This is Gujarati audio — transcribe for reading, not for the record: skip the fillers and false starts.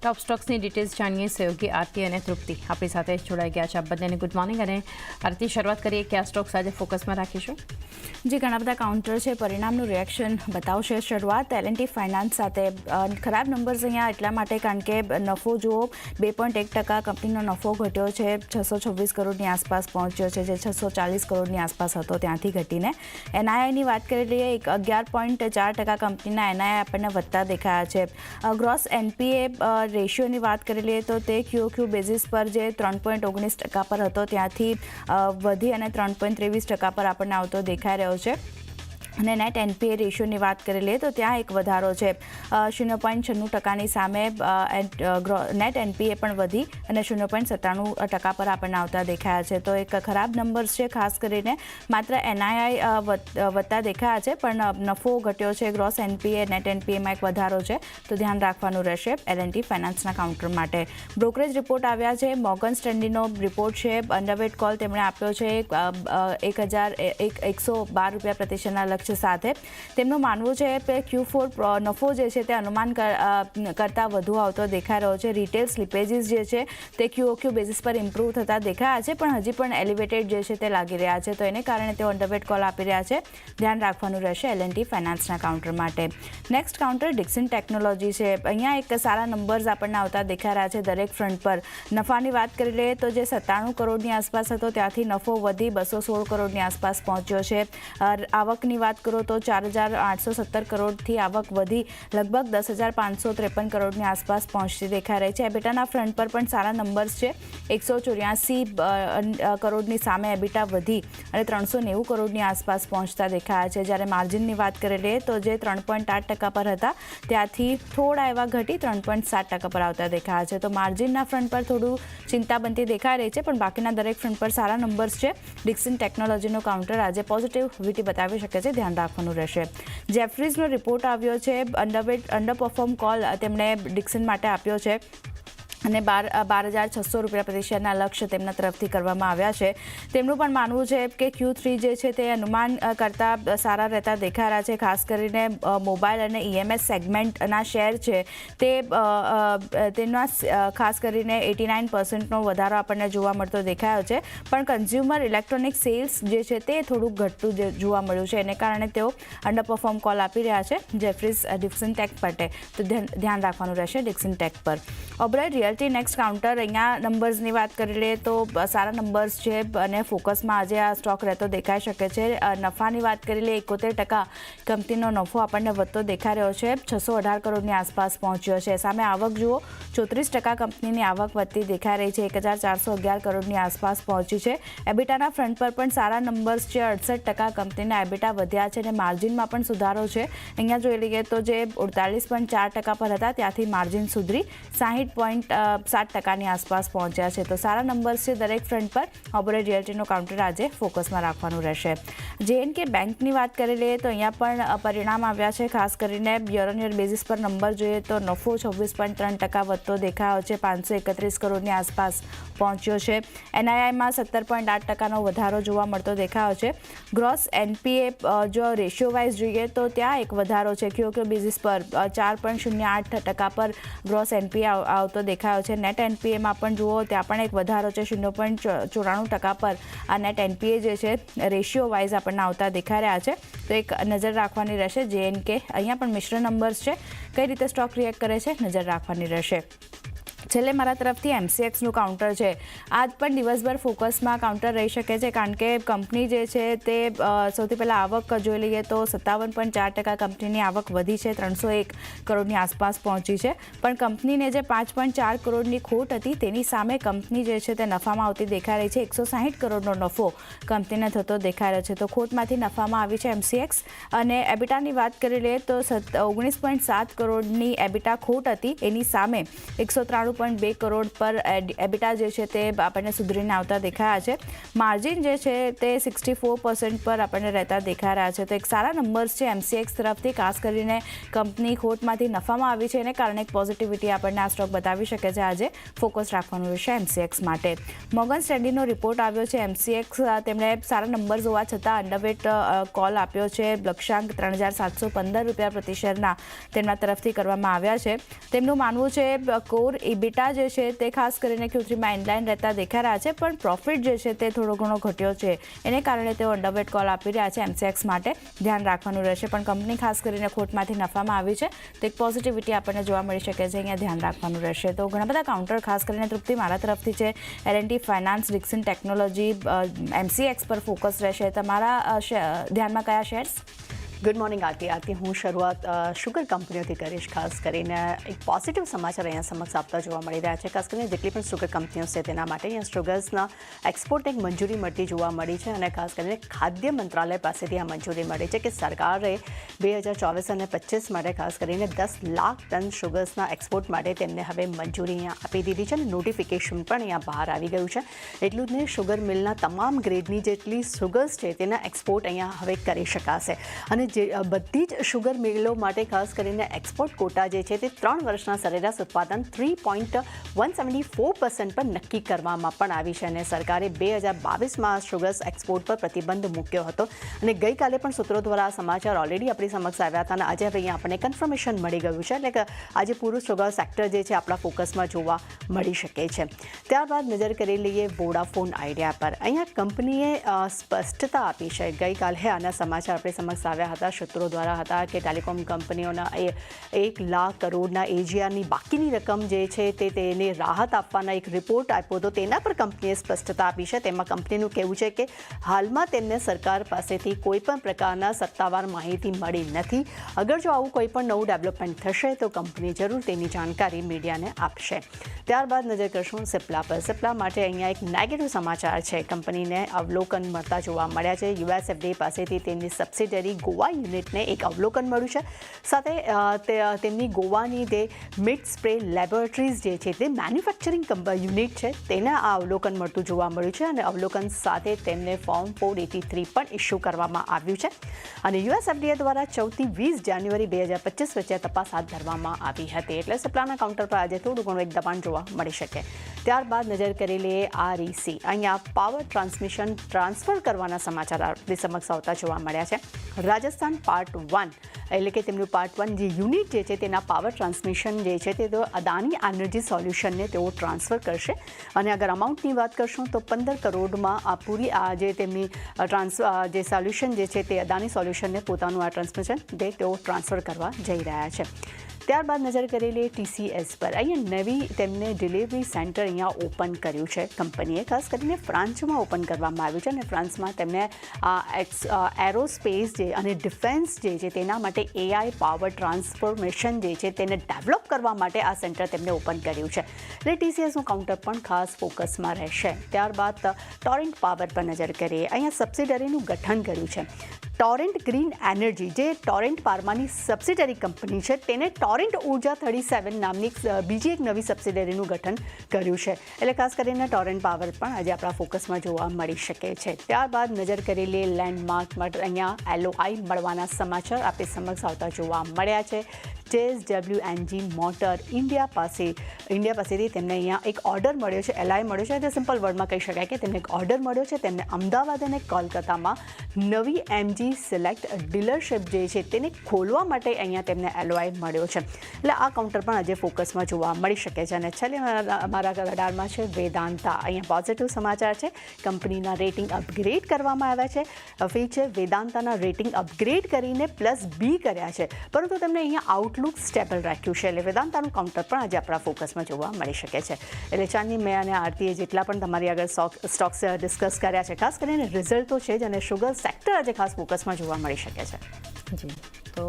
ટોપ સ્ટોક્સની ડિટેલ્સ જાણીએ. સહયોગી આરતી અને તૃપ્તિ આપણી સાથે જોડાઈ ગયા છે. આપ બંનેને ગુડ મોર્નિંગ. અને આરતી, શરૂઆત કરીએ. કયા સ્ટોક્સ આજે ફોકસમાં રાખીશું? જે ઘણા બધા કાઉન્ટર છે, પરિણામનું રિએક્શન બતાવશે. શરૂઆત L&T ફાઇનાન્સ સાથે. ખરાબ નંબર્સ અહીંયા એટલા માટે કારણ કે નફો જુઓ 2.1%. કંપનીનો નફો ઘટ્યો છે, 626 કરોડની આસપાસ પહોંચ્યો છે, જે 640 કરોડની આસપાસ હતો ત્યાંથી ઘટીને. NIIની વાત કરી લઈએ, 11.4% કંપનીના NII આપણને વધતા દેખાયા છે. ગ્રોસ NPA રેશિયોની વાત કરી લઈએ તો તે QOQ બેઝિસ પર જે 3.19% પર હતો ત્યાંથી વધી અને 3.23% પર આપણને આવતો દેખાઈ રહ્યો છે. અને નેટ NPA રેશિયોની વાત કરી લઈએ તો ત્યાં એક વધારો છે. 0.96%ની સામે નેટ NPA પણ વધી અને 0.97% પર આપણને આવતા દેખાયા છે. તો એક ખરાબ નંબર્સ છે. ખાસ કરીને માત્ર NII વધતા દેખાયા છે, પણ નફો ઘટ્યો છે. ગ્રોસ NPA, નેટ NPAમાં એક વધારો છે, તો ધ્યાન રાખવાનું રહેશે L&T ફાઇનાન્સના કાઉન્ટર માટે. બ્રોકરેજ રિપોર્ટ આવ્યા છે. મોર્ગન સ્ટેન્લીનો રિપોર્ટ છે. અંડરવેટ કોલ તેમણે આપ્યો છે 1,112 રૂપિયા પ્રતિશતના લક્ષ્ય સાથે. તેમનું માનવું છે કે Q4 નફો જે છે તે અનુમાન કરતાં વધુ આવતો દેખાઈ રહ્યો છે. રિટેલ સ્લિપેજીસ જે છે તે QOQ બેઝિસ પર ઇમ્પ્રૂવ થતા દેખાયા છે, પણ હજી પણ એલિવેટેડ જે છે તે લાગી રહ્યા છે. તો એને કારણે તેઓ અંડરવેટ કોલ આપી રહ્યા છે. ધ્યાન રાખવાનું રહેશે L&T ફાઇનાન્સના કાઉન્ટર માટે. નેક્સ્ટ કાઉન્ટર ડિક્સન ટેકનોલોજી છે. અહીંયા એક સારા નંબર્સ આપણને આવતા દેખાઈ રહ્યા છે દરેક ફ્રન્ટ પર. નફાની વાત કરી લઈએ તો જે 97 કરોડની આસપાસ હતો ત્યાંથી નફો વધી 216 કરોડની આસપાસ પહોંચ્યો છે. આવકની વાત કરો તો 4,817 કરોડથી આવક વધી લગભગ 10,553 કરોડની આસપાસ પહોંચતી દેખાઈ રહી છે. એબિટાના ફ્રન્ટ પર પણ સારા નંબર્સ છે. 184 કરોડની સામે એબિટા વધી અને 390 કરોડની આસપાસ પહોંચતા દેખાયા છે. જ્યારે માર્જિનની વાત કરી લઈએ તો જે 3.8% પર હતા ત્યાંથી થોડા એવા ઘટી 3.7% પર આવતા દેખાયા છે. તો માર્જિનના ફ્રન્ટ પર થોડું ચિંતા બનતી દેખાઈ રહી છે, પણ બાકીના દરેક ફ્રન્ટ પર સારા નંબર્સ છે. ડિક્સન ટેકનોલોજીનો કાઉન્ટર આજે પોઝિટિવિટી બતાવી શકે છે. ધ્યાન રાખવાનું રહેશે. જેફરીઝનો રિપોર્ટ આવ્યો છે. અંડરપરફોર્મ કોલ તેમણે ડિક્સન માટે આપ્યો છે અને 12,600 રૂપિયા પ્રતિશતના લક્ષ્ય તેમના તરફથી કરવામાં આવ્યા છે. તેમનું પણ માનવું છે કે Q3 જે છે તે અનુમાન કરતાં સારા રહેતા દેખાઈ રહ્યા છે. ખાસ કરીને મોબાઈલ અને EMS સેગમેન્ટના શેર છે તે તેના ખાસ કરીને 89%નો વધારો આપણને જોવા મળતો દેખાયો છે. પણ કન્ઝ્યુમર ઇલેક્ટ્રોનિક સેલ્સ જે છે તે થોડુંક ઘટતું જોવા મળ્યું છે. એને કારણે તેઓ અંડરપરફોર્મ કોલ આપી રહ્યા છે જેફરીઝ ડિક્સન ટેક માટે. તો ધ્યાન રાખવાનું રહેશે ડિક્સન ટેક પર. ઓબરાય રિયલ્ટી નેક્સ્ટ કાઉન્ટર. અહીંયા નંબર્સની વાત કરી લઈએ તો સારા નંબર્સ છે અને ફોકસમાં આજે આ સ્ટોક રહેતો દેખાઈ શકે છે. નફાની વાત કરી લઈએ 71% કંપનીનો નફો આપણને વધતો દેખાઈ રહ્યો છે. 618 કરોડની આસપાસ પહોંચ્યો છે. સામે આવક જુઓ 34% કંપનીની આવક વધતી દેખાઈ રહી છે. 1,411 કરોડની આસપાસ પહોંચી છે. એબિટાના ફ્રન્ટ પર પણ સારા નંબર્સ છે. 68% કંપનીના એબિટા વધ્યા છે અને માર્જિનમાં પણ સુધારો છે. અહીંયા જોઈ લઈએ તો જે 48.4% પર હતા ત્યાંથી માર્જિન સુધરી 60.7%ની આસપાસ પહોંચ્યા છે. તો સારા નંબર્સ છે દરેક ફ્રન્ટ પર. ઓબરાય રિયલ્ટીનો કાઉન્ટર આજે ફોકસમાં રાખવાનું રહેશે. J&K બેંકની વાત કરી લઈએ તો અહીંયા પણ પરિણામ આવ્યા છે. ખાસ કરીને યર ઓન યર બેઝિસ પર નંબર જોઈએ તો નફો 26.3% વધતો દેખાયો છે. 531 કરોડની આસપાસ પહોંચ્યો છે. NIIમાં 17.8%નો વધારો જોવા મળતો દેખાયો છે. ગ્રોસ NPA જો રેશિયો વાઇઝ જોઈએ તો ત્યાં એક વધારો છે. QOQ બેઝિસ પર 4.08% પર ગ્રોસ NPA આવતો દેખાયો છે. નેટ NPAમાં પણ જુઓ ત્યાં પણ એક વધારો છે. 0.94% પર આ નેટ NPA જે છે રેશિયો વાઇઝ આપણને આવતા દેખાઈ રહ્યા છે. તો એક નજર રાખવાની રહેશે. J&K અહીંયા પણ મિશ્ર નંબર્સ છે. કઈ રીતે સ્ટોક રિએક્ટ કરે છે નજર રાખવાની રહેશે. છેલ્લે મારા તરફથી MCXનું કાઉન્ટર છે. આજ પણ દિવસભર ફોકસમાં કાઉન્ટર રહી શકે છે કારણ કે કંપની જે છે તે સૌથી પહેલાં આવક જોઈ લઈએ તો 57.4% કંપનીની આવક વધી છે. 301 કરોડની આસપાસ પહોંચી છે. પણ કંપનીને જે 5.4 કરોડની ખોટ હતી તેની સામે કંપની જે છે તે નફામાં આવતી દેખાઈ રહી છે. 160 કરોડનો નફો કંપનીને થતો દેખાઈ રહ્યો છે. તો ખોટમાંથી નફામાં આવી છે MCX. અને એબિટાની વાત કરી લઈએ તો 19.7 કરોડની એબિટા ખોટ હતી એની સામે 193 $22.2 કરોડ પર એબિટા જે છે તે આપણને સુધરીને આવતા દેખાયા છે. માર્જિન જે છે તે 64% પર આપણને રહેતા દેખાઈ રહ્યા છે. તો એક સારા નંબર્સ છે MCX તરફથી. ખાસ કરીને કંપની ખોટમાંથી નફામાં આવી છે, એને કારણે એક પોઝિટિવિટી આપણને આ સ્ટોક બતાવી શકે છે. આજે ફોકસ રાખવાનું રહેશે MCX માટે. મોર્ગન સ્ટેન્લીનો રિપોર્ટ આવ્યો છે. MCX તેમણે સારા નંબર્સ હોવા છતાં અંડરવેટ કોલ આપ્યો છે. લક્ષ્યાંક $3,715 પ્રતિ શેરના તેમના તરફથી કરવામાં આવ્યા છે. તેમનું માનવું છે કોર ઇબિટા જે છે તે ખાસ કરીને Q3માં ઇનલાઇન રહેતા દેખાઈ રહ્યા છે, પણ પ્રોફિટ જે છે તે થોડો ઘણો ઘટ્યો છે. એને કારણે તેઓ અંડરવેટ કોલ આપી રહ્યા છે. MCX માટે ધ્યાન રાખવાનું રહેશે. પણ કંપની ખાસ કરીને ખોટમાંથી નફામાં આવી છે તો એક પોઝિટિવિટી આપણને જોવા મળી શકે છે. અહીંયા ધ્યાન રાખવાનું રહેશે. તો ઘણા બધા કાઉન્ટર ખાસ કરીને તૃપ્તિ મારા તરફથી છે. L&T finance, Dixon technology, MCX પર ફોકસ રહેશે. તમારા ધ્યાનમાં કયા શેર્સ? ગુડ મોર્નિંગ આરતી. હું શરૂઆત શુગર કંપનીઓથી કરીશ. ખાસ કરીને એક પોઝિટિવ સમાચાર અહીંયા સમક્ષ આપતા જોવા મળી રહ્યા છે. ખાસ કરીને જેટલી પણ શુગર કંપનીઓ છે તેના માટે અહીંયા શુગર્સના એક્સપોર્ટ એક મંજૂરી મળતી જોવા મળી છે. અને ખાસ કરીને ખાદ્ય મંત્રાલય પાસેથી આ મંજૂરી મળી છે કે સરકારે 2024 અને 25 માટે ખાસ કરીને 10 લાખ ટન શુગર્સના એક્સપોર્ટ માટે તેમને હવે મંજૂરી અહીંયા આપી દીધી છે. અને નોટિફિકેશન પણ અહીંયા બહાર આવી ગયું છે. એટલું જ નહીં, શુગર મિલના તમામ ગ્રેડની જેટલી શુગર્સ છે તેના એક્સપોર્ટ અહીંયા હવે કરી શકાશે. અને જે બધી જ શુગર મિલો માટે ખાસ કરીને એક્સપોર્ટ કોટા જે છે તે 3 વર્ષના સરેરાશ ઉત્પાદન 3.174% પર નક્કી કરવામાં પણ આવી છે. અને સરકારે 2022માં શુગર્સ એક્સપોર્ટ પર પ્રતિબંધ મૂક્યો હતો. અને ગઈકાલે પણ સૂત્રો દ્વારા આ સમાચાર ઓલરેડી આપણી સમક્ષ આવ્યા હતા અને આજે હવે અહીંયા આપણને કન્ફર્મેશન મળી ગયું છે. એટલે કે આજે પૂરું શુગર સેક્ટર જે છે આપણા ફોકસમાં જોવા મળી શકે છે. ત્યારબાદ નજર કરી લઈએ વોડાફોન આઈડિયા પર. અહીંયા કંપનીએ સ્પષ્ટતા આપી છે. ગઈકાલે આના સમાચાર આપણી સમક્ષ આવ્યા હતા, સૂત્રો દ્વારા હતા કે ટેલિકોમ કંપનીઓના 1 લાખ કરોડના AGRની બાકીની રકમ જે છે તેને રાહત આપવાના એક રિપોર્ટ આપ્યો હતો. તેના પર કંપનીએ સ્પષ્ટતા આપી છે. તેમાં કંપનીનું કહેવું છે કે હાલમાં તેમને સરકાર પાસેથી કોઈ પણ પ્રકારના સત્તાવાર માહિતી મળી નથી. અગર જો આવું કોઈ પણ નવું ડેવલપમેન્ટ થશે તો કંપની જરૂર તેની જાણકારી મીડિયાને આપશે. ત્યારબાદ નજર કરશું સિપ્લા પર. સિપ્લા માટે અહીંયા એક નેગેટિવ સમાચાર છે. કંપનીને અવલોકન મળતા જોવા મળ્યા છે. USFDA પાસેથી તેમની સબસિડરી ગોવા યુનિટને એક અવલોકન મળ્યું છે. સાથે તેમની ગોવાની તે મિડ સ્પ્રે લેબોરેટરીઝ જે છે તે મેન્યુફેક્ચરિંગ યુનિટ છે તેને આ અવલોકન મળતું જોવા મળ્યું છે. અને અવલોકન સાથે તેમને ફોર્મ 483 પણ ઇસ્યુ કરવામાં આવ્યું છે. અને USFDA દ્વારા 14 થી 20 જાન્યુઆરી 2025 વચ્ચે તપાસ હાથ ધરવામાં આવી હતી. એટલે સપ્લાયના કાઉન્ટર પર આજે થોડું ઘણું એક દબાણ જોવા મળી શકે. ત્યારબાદ નજર કરી લઈએ REC. અહીંયા પાવર ટ્રાન્સમિશન ટ્રાન્સફર કરવાના સમાચાર આપણી સમક્ષ આવતા જોવા મળ્યા છે. રાજસ્થાન પાર્ટ 1 એટલે કે તેમનું પાર્ટ 1 જે યુનિટ જે છે તેના પાવર ટ્રાન્સમિશન જે છે તે અદાની એનર્જી સોલ્યુશનને તેઓ ટ્રાન્સફર કરશે. અને અગર અમાઉન્ટની વાત કરશું તો 15 કરોડમાં આ પૂરી આ જે તેમની જે સોલ્યુશન જે છે તે અદાની સોલ્યુશનને પોતાનું આ ટ્રાન્સમિશન તેઓ ટ્રાન્સફર કરવા જઈ રહ્યા છે. ત્યારબાદ નજર કરી લઈએ TCS પર. અહીંયા નવી તેમને ડિલિવરી સેન્ટર અહીંયા ઓપન કર્યું છે કંપનીએ. ખાસ કરીને ફ્રાન્સમાં ઓપન કરવામાં આવ્યું છે. અને ફ્રાન્સમાં તેમને એરોસ્પેસ જે અને ડિફેન્સ જે છે તેના માટે AI પાવર ટ્રાન્સફોર્મેશન જે છે તેને ડેવલપ કરવા માટે આ સેન્ટર તેમને ઓપન કર્યું છે. એટલે TCSનું કાઉન્ટર પણ ખાસ ફોકસમાં રહેશે. ત્યારબાદ ટોરેન્ટ પાવર પર નજર કરીએ. અહીંયા સબસિડરીનું ગઠન કર્યું છે. ટોરેન્ટ ગ્રીન એનર્જી જે ટોરેન્ટ ફાર્માની સબસિડરી કંપની છે તેને ટોરેન્ટ ઉર્જા 37 નામની બીજી એક નવી સબસિડરીનું ગઠન કર્યું છે. એટલે ખાસ કરીને ટોરેન્ટ પાવર પણ આજે આપણા ફોકસમાં જોવા મળી શકે છે. ત્યારબાદ નજર કરી લઈએ લેન્ડમાર્ક માટે. અહીંયા LOI મળવાના સમાચાર આપણી સમક્ષ આવતા જોવા મળ્યા છે. JSW મોટર ઇન્ડિયા પાસેથી તેમને અહીંયા એક ઓર્ડર મળ્યો છે. LOI મળ્યો છે. એટલે સિમ્પલ વર્ડમાં કહી શકાય કે તેમને એક ઓર્ડર મળ્યો છે. તેમને અમદાવાદ અને કોલકાતામાં નવી MG સિલેક્ટ ડીલરશિપ જે છે તેને ખોલવા માટે અહીંયા તેમને LOI મળ્યો છે. એટલે આ કાઉન્ટર પણ આજે ફોકસમાં જોવા મળી શકે છે. અને છેલ્લે અમારા રડારમાં છે વેદાંતા. અહીંયા પોઝિટિવ સમાચાર છે. કંપનીના રેટિંગ અપગ્રેડ કરવામાં આવ્યા છે. ફીચ છે વેદાંતાના રેટિંગ અપગ્રેડ કરીને +B કર્યા છે, પરંતુ તેમને અહીંયા આઉટલુક સ્ટેબલ રાખ્યું છે. એટલે વેદાંતાનું કાઉન્ટર પણ આજે આપણા ફોકસમાં જોવા મળી શકે છે. એટલે ચાંદની, મેં અને આરતીએ જેટલા પણ તમારી આગળ સ્ટોક્સ ડિસ્કસ કર્યા છે ખાસ કરીને રિઝલ્ટ તો છે જ અને શુગર સેક્ટર આજે ખાસ ફોકસમાં જોવા મળી શકે છે. જી, તો